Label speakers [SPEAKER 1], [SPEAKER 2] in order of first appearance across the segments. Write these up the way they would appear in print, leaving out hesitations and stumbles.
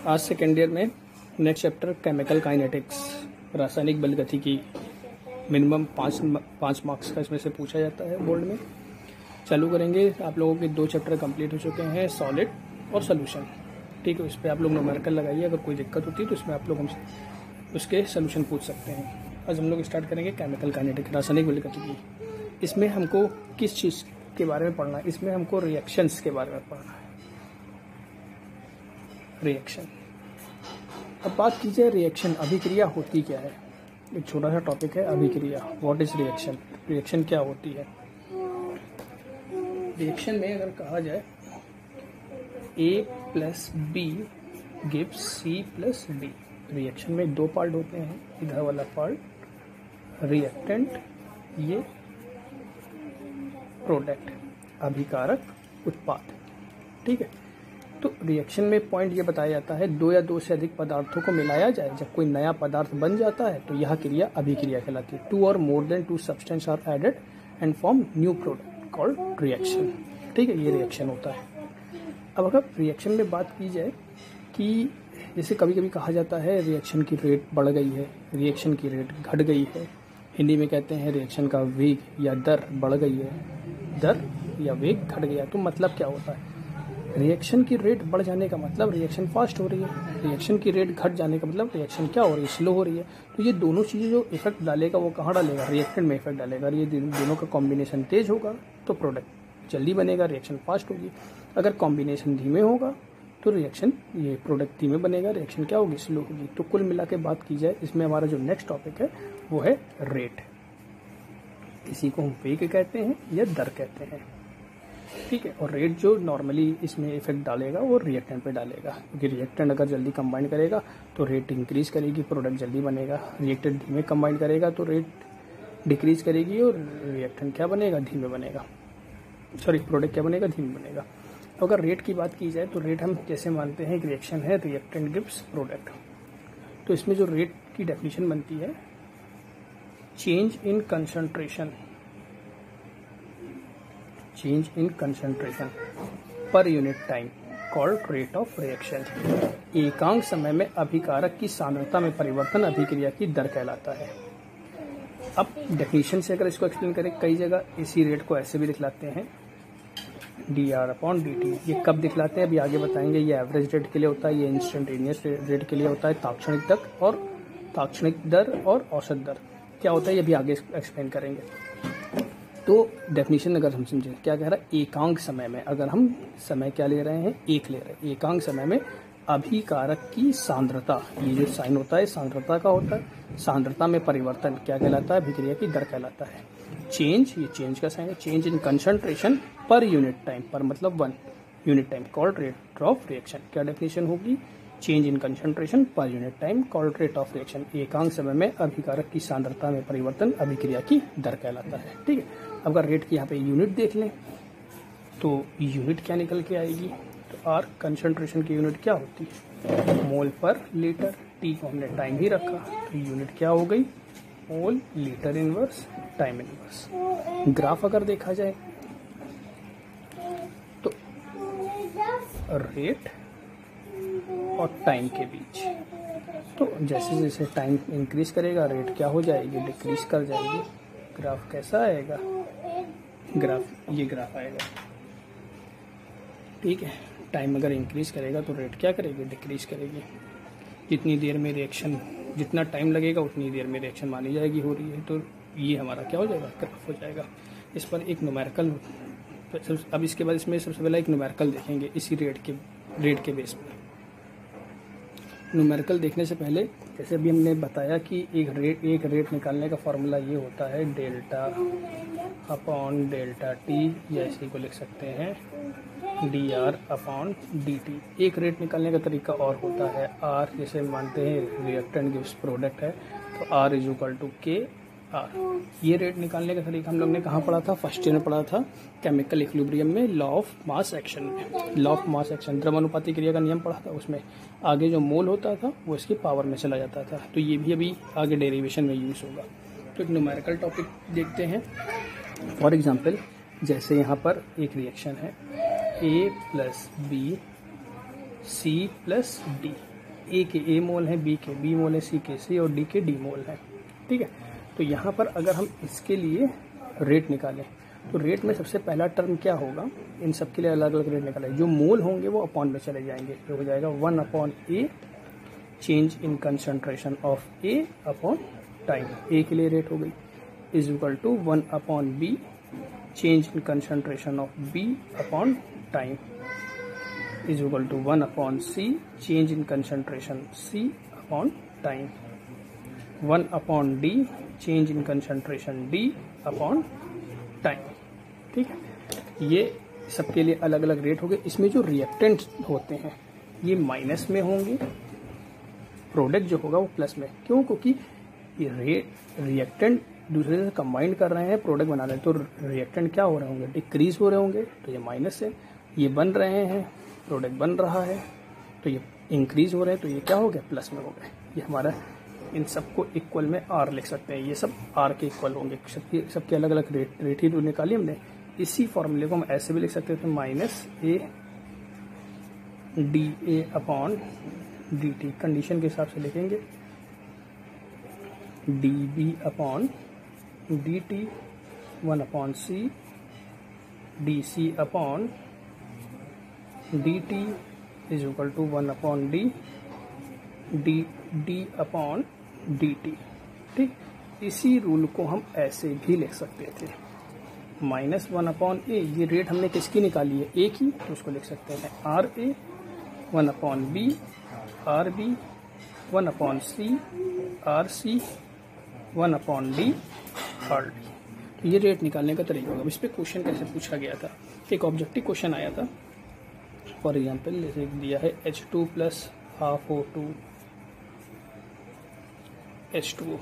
[SPEAKER 1] आज second year में next chapter chemical kinetics, रासायनिक बलगतिकी, मिनिमम पाँच मार्क्स का इसमें से पूछा जाता है बोर्ड में। चालू करेंगे। आप लोगों के 2 चैप्टर कंप्लीट हो चुके हैं, सॉलिड और सोल्यूशन। ठीक है, इस पर आप लोग न्यूमेरिकल लगाइए। अगर कोई दिक्कत होती है तो इसमें आप लोग हमसे उसके सोल्यूशन पूछ सकते हैं। आज हम लोग स्टार्ट करेंगे केमिकल काइनेटिक्स, रासायनिक बलगतिकी। इसमें हमको किस चीज़ के बारे में पढ़ना है? इसमें हमको रिएक्शंस के बारे में पढ़ना है। रिएक्शन। अब बात की जाए रिएक्शन, अभिक्रिया होती क्या है? एक छोटा सा टॉपिक है अभिक्रिया। What is reaction? रिएक्शन क्या होती है? रिएक्शन में अगर कहा जाए A + B gives C + D। Reaction में 2 पार्ट होते हैं। इधर वाला पार्ट रिएक्टेंट, ये प्रोडक्ट, अभिकारक उत्पाद। ठीक है, तो रिएक्शन में पॉइंट ये बताया जाता है 2 या 2 से अधिक पदार्थों को मिलाया जाए, जब कोई नया पदार्थ बन जाता है तो यह क्रिया अभिक्रिया कहलाती है। 2 or more than 2 substance are added and form new product called reaction. ठीक है, ये रिएक्शन होता है। अब अगर रिएक्शन में बात की जाए कि जैसे कभी कभी कहा जाता है रिएक्शन की रेट बढ़ गई है, रिएक्शन की रेट घट गई है। हिंदी में कहते हैं रिएक्शन का वेग या दर बढ़ गई है, दर या वेग घट गया। तो मतलब क्या होता है? रिएक्शन की रेट बढ़ जाने का मतलब रिएक्शन फास्ट हो रही है, रिएक्शन की रेट घट जाने का मतलब रिएक्शन क्या हो रही है? स्लो हो रही है। तो ये दोनों चीज़ें जो इफेक्ट डालेगा वो कहाँ डालेगा? रिएक्टेंट में इफेक्ट डालेगा। ये दोनों का कॉम्बिनेशन तेज होगा तो प्रोडक्ट जल्दी बनेगा, रिएक्शन फास्ट होगी। अगर कॉम्बिनेशन धीमे होगा तो रिएक्शन, ये प्रोडक्ट धीमे बनेगा, रिएक्शन क्या होगी? स्लो होगी। तो कुल मिला के बात की जाए, इसमें हमारा जो नेक्स्ट टॉपिक है वो है रेट। इसी को हम वेग कहते हैं या दर कहते हैं। ठीक है, और रेट जो नॉर्मली इसमें इफेक्ट डालेगा वो रिएक्टेंट पे डालेगा, क्योंकि रिएक्टेंट अगर जल्दी कंबाइन करेगा तो रेट इंक्रीज करेगी, प्रोडक्ट जल्दी बनेगा। रिएक्टेंट धीमे कंबाइन करेगा तो रेट डिक्रीज करेगी और रिएक्टेंट क्या बनेगा? धीमे बनेगा। सॉरी, प्रोडक्ट क्या बनेगा? धीमे बनेगा। तो अगर रेट की बात की जाए तो रेट हम कैसे मानते हैं? एक रिएक्शन है, रिएक्टेंट गिव्स प्रोडक्ट। तो इसमें जो रेट की डेफिनेशन बनती है, change in concentration, change in concentration per unit time called rate of reaction. एकांक समय में अभिकारक की सांद्रता में परिवर्तन अभिक्रिया की दर कहलाता है। अब डेफिनेशन से अगर इसको एक्सप्लेन करें, कई जगह इसी रेट को ऐसे भी दिखलाते हैं, dr/dt। ये कब दिखलाते हैं अभी आगे बताएंगे। ये एवरेज रेट के लिए होता है, ये इंस्टेंटेनियस रेट के लिए होता है, ताक्षणिक दर और औसत दर क्या होता है ये भी आगे एक्सप्लेन करेंगे। तो डेफिनेशन अगर हम समझें, क्या कह रहा है? एकांक समय में, अगर हम समय क्या ले रहे हैं? एक ले रहे हैं। एकांक समय में अभिकारक की सांद्रता, ये जो साइन होता है सांद्रता का होता है, सांद्रता में परिवर्तन क्या कहलाता है? अभिक्रिया की दर कहलाता है। चेंज, ये चेंज का साइन है, change in concentration per unit time, पर मतलब 1 unit time called rate of reaction. क्या डेफिनेशन होगी? Change in concentration per unit time called rate of reaction. एकांक समय में अभिकारक की सांद्रता में परिवर्तन अभिक्रिया की दर कहलाता है। ठीक है, अब अगर रेट की यहाँ पे यूनिट देख लें तो यूनिट क्या निकल के आएगी? तो आर कंसंट्रेशन की यूनिट क्या होती है? मोल पर लीटर। टी को हमने टाइम ही रखा तो यूनिट क्या हो गई? Mole litre inverse time inverse. Graph अगर देखा जाए तो रेट और टाइम के बीच, तो जैसे जैसे टाइम इंक्रीज करेगा रेट क्या हो जाएगी? डिक्रीज कर जाएगी। ग्राफ कैसा आएगा? ग्राफ, ये ग्राफ आएगा। ठीक है, टाइम अगर इंक्रीज करेगा तो रेट क्या करेगी? डिक्रीज करेगी। जितनी देर में रिएक्शन, जितना टाइम लगेगा उतनी देर में रिएक्शन मानी जाएगी हो रही है, तो ये हमारा क्या हो जाएगा? ग्राफ हो जाएगा। इस पर एक न्यूमेरिकल, अब इसके बाद इसमें सबसे पहले एक न्यूमेरिकल देखेंगे इसी रेट के बेस पर। न्यूमेरिकल देखने से पहले, जैसे अभी हमने बताया कि एक रेट निकालने का फॉर्मूला ये होता है डेल्टा/डेल्टा t, या इसी को लिख सकते हैं dr/dt। एक रेट निकालने का तरीका और होता है r, जैसे मानते हैं रिएक्टेंट गिव्स प्रोडक्ट है तो r = Kr। ये रेट निकालने का तरीका हम लोग ने कहाँ पढ़ा था? फर्स्ट ईयर में पढ़ा था, केमिकल इक्विलिब्रियम में, लॉ ऑफ मास एक्शन में। लॉ ऑफ मास एक्शन, द्रव्यानुपाती क्रिया का नियम पढ़ा था। उसमें आगे जो मोल होता था वो इसकी पावर में चला जाता था। तो ये भी अभी आगे डेरिवेशन में यूज होगा। तो एक न्यूमेरिकल टॉपिक देखते हैं। फॉर एग्जाम्पल, जैसे यहाँ पर एक रिएक्शन है A + B C + D। ए के ए मोल हैं, बी के बी मोल है, सी के सी और डी के डी मोल है। ठीक है, तो यहाँ पर अगर हम इसके लिए रेट निकालें तो रेट में सबसे पहला टर्म क्या होगा, इन सब के लिए अलग अलग रेट निकालें, जो मोल होंगे वो अपॉन में चले जाएंगे, तो हो जाएगा 1/A change in concentration of A upon time, A के लिए रेट हो गई, is equal to 1/B change in concentration of B upon time, is equal to 1/C change in concentration C upon time, 1/D change in concentration D upon time. ठीक है, ये सबके लिए अलग अलग रेट हो गए। इसमें जो रिएक्टेंट होते हैं ये माइनस में होंगे, प्रोडक्ट जो होगा वो प्लस में। क्यों? क्योंकि ये रिएक्टेंट दूसरे से कंबाइन कर रहे हैं, प्रोडक्ट बना रहे हैं, तो रिएक्टेंट क्या हो रहे होंगे, डिक्रीज हो रहे होंगे, तो ये माइनस है। ये बन रहे हैं, प्रोडक्ट बन रहा है, तो ये इंक्रीज हो रहे हैं, तो ये क्या हो गया, प्लस में हो गए। ये हमारा इन सबको इक्वल में आर लिख सकते हैं, ये सब आर के इक्वल होंगे। सबके अलग अलग रेट ही निकाली हमने। इसी फॉर्मूले को हम ऐसे भी लिख सकते थे, -A dA upon dt, condition के हिसाब से लिखेंगे, dB upon dt 1/C dC upon dt is equal to 1/D D upon dt। ठीक, इसी रूल को हम ऐसे भी लिख सकते थे, -1/A, ये रेट हमने किसकी निकाली है, ए की, तो उसको लिख सकते हैं RA 1/B RB 1/C RC 1/D RD। तो ये रेट निकालने का तरीका होगा। इस पर क्वेश्चन कैसे पूछा गया था, एक ऑब्जेक्टिव क्वेश्चन आया था। फॉर एग्जाम्पल जैसे दिया है H2 + ½ O2 H2O।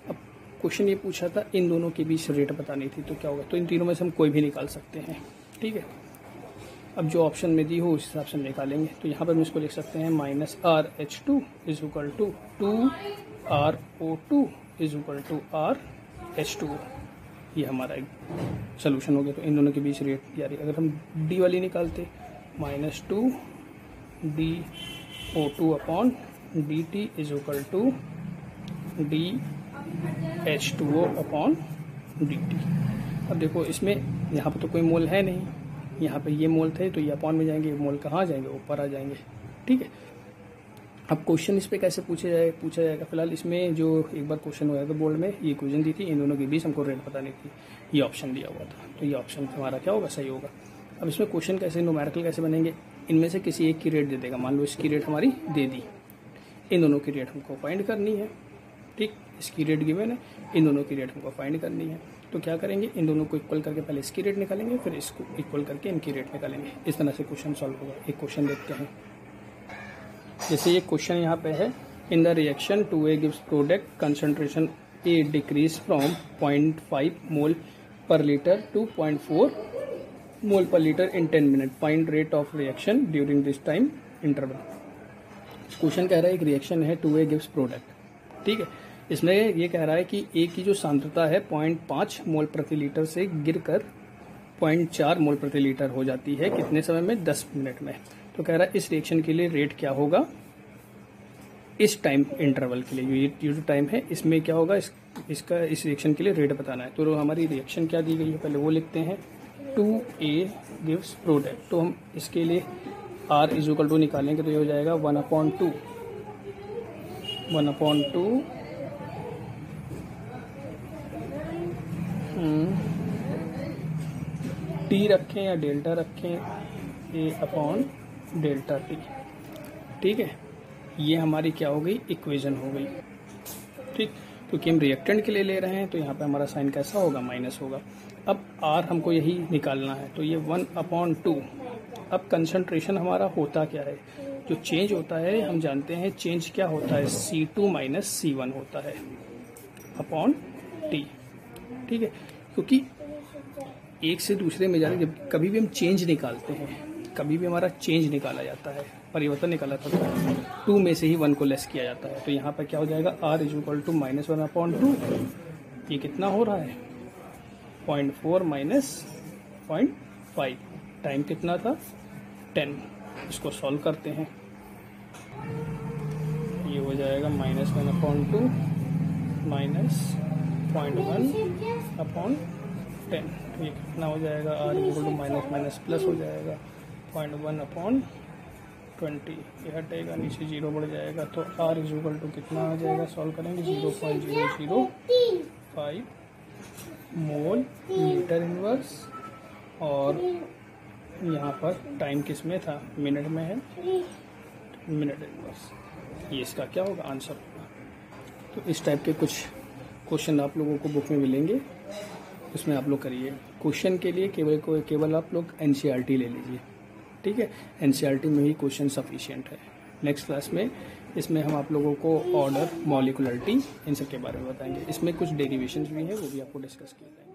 [SPEAKER 1] अब क्वेश्चन ये पूछा था इन दोनों के बीच रेट बतानी थी, तो क्या होगा, तो इन तीनों में से हम कोई भी निकाल सकते हैं। ठीक है, अब जो ऑप्शन में दी हो उस हिसाब से हम निकालेंगे। तो यहाँ पर हम इसको लिख सकते हैं -RH2 is equal to 2RO2 is equal to RH2। ये हमारा एक सोल्यूशन हो गया। तो इन दोनों के बीच रेट यारी अगर हम डी वाली निकालते, -2DO2 upon dt is equal to DH2O upon dt। अब देखो इसमें यहाँ पर तो कोई मोल है नहीं, यहाँ पे ये मोल थे तो ये अपॉन में जाएंगे, मोल कहाँ जाएंगे, ऊपर आ जाएंगे। ठीक है, अब क्वेश्चन इस पे कैसे पूछा जाएगा। फिलहाल इसमें जो एक बार क्वेश्चन हुआ था बोर्ड में, ये इक्वेशन दी थी, इन दोनों के बीच हमको रेट बतानी थी, ये ऑप्शन दिया हुआ था, तो ये ऑप्शन हमारा क्या होगा, सही होगा। अब इसमें क्वेश्चन कैसे, न्यूमेरिकल कैसे बनेंगे, इनमें से किसी एक की रेट दे देगा, मान लो इसकी रेट हमारी दे दी, इन दोनों की रेट हमको फाइंड करनी है। ठीक, इसकी रेट गिवन है, इन दोनों की रेट हमको फाइंड करनी है। तो क्या करेंगे, इन दोनों को इक्वल करके पहले इसकी रेट निकालेंगे, फिर इसको इक्वल करके इनकी रेट निकालेंगे। इस तरह से क्वेश्चन सॉल्व होगा। एक क्वेश्चन देखते हैं, जैसे ये क्वेश्चन यहाँ पे है, in the reaction 2A gives product concentration A decrease from 0.5 मोल पर लीटर टू 0.4 मोल पर litre in 10 minute, find rate of reaction during this time interval. Question कह रहा है एक रिएक्शन है 2A गिव्स प्रोडक्ट। ठीक है, इसमें ये कह रहा है कि A की जो सांद्रता है 0.5 मोल प्रति लीटर से गिरकर 0.4 मोल प्रति लीटर हो जाती है, कितने समय में, 10 मिनट में। तो कह रहा है इस रिएक्शन के लिए रेट क्या होगा इस टाइम इंटरवल के लिए, ये जो टाइम है इसमें क्या होगा, इसका इस रिएक्शन के लिए रेट बताना है। तो हमारी रिएक्शन क्या दी गई है, पहले वो लिखते हैं, 2A गिव्स प्रोडक्ट। तो हम इसके लिए R इज इक्वल टू निकालेंगे, तो ये हो जाएगा 1/2 T रखें या डेल्टा रखें, A/ΔT। ठीक है, ये हमारी क्या हो गई, इक्वेशन हो गई। ठीक, क्योंकि हम रिएक्टेंट के लिए ले रहे हैं तो यहाँ पे हमारा साइन कैसा होगा, माइनस होगा। अब R हमको यही निकालना है, तो ये 1/2। अब कंसंट्रेशन हमारा होता क्या है, जो चेंज होता है हम जानते हैं, चेंज क्या होता है, C2 - C1 होता है अपॉन T। ठीक है, क्योंकि एक से दूसरे में जाने, जब कभी भी हम चेंज निकालते हैं, कभी भी हमारा चेंज निकाला जाता है, परिवर्तन निकाला जाता है, 2 में से ही 1 को लेस किया जाता है। तो यहाँ पर क्या हो जाएगा, R इज इक्वल टू -1/2। ये कितना हो रहा है, 0.4 - 0.5, टाइम कितना था, 10। इसको सॉल्व करते हैं, ये हो जाएगा -1/2 -0.1/10। तो ये कितना हो जाएगा, r equal to minus plus हो जाएगा 0.1/20। ये हटेगा, नीचे 0 बढ़ जाएगा, तो r इक्वल टू कितना आ जाएगा, सॉल्व करेंगे 0.005 मोल मीटर इनवर्स। और यहाँ पर टाइम किस में था, मिनट में है, मिनट इनवर्स। ये इसका क्या होगा, आंसर होगा। तो इस टाइप के कुछ क्वेश्चन आप लोगों को बुक में मिलेंगे, उसमें आप लोग करिए। क्वेश्चन के लिए केवल आप लोग एनसीईआरटी ले लीजिए, ठीक है। एनसीईआरटी में ही क्वेश्चन सफिशिएंट है। नेक्स्ट क्लास में इसमें हम आप लोगों को ऑर्डर, मॉलिकुलरिटी, इन सब के बारे में बताएंगे। इसमें कुछ डेरिवेशंस भी हैं, वो भी आपको डिस्कस किए जाएंगे।